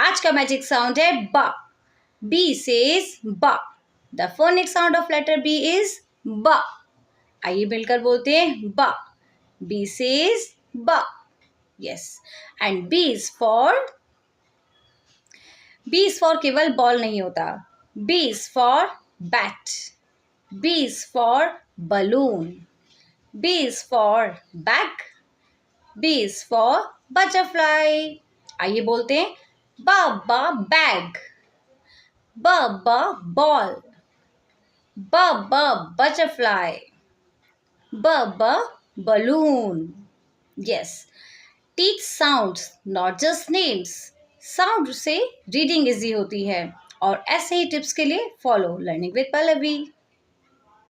आज का magic sound है ब. B says ब. The phonic sound of letter B is ब. आइए मिलकर बोलते हैं ब. B says ब. Yes. And B is for केवल बॉल नहीं होता. B is for bat. B is for balloon. B is for bag. B is for butterfly. आइए बोलते हैं ब ब बैग. ब ब बॉल. ब ब butterfly. ब ब balloon. Yes. Teach sounds, not just names. Sound से रीडिंग इजी होती है और ऐसे ही टिप्स के लिए फॉलो लर्निंग विद पल्लवी.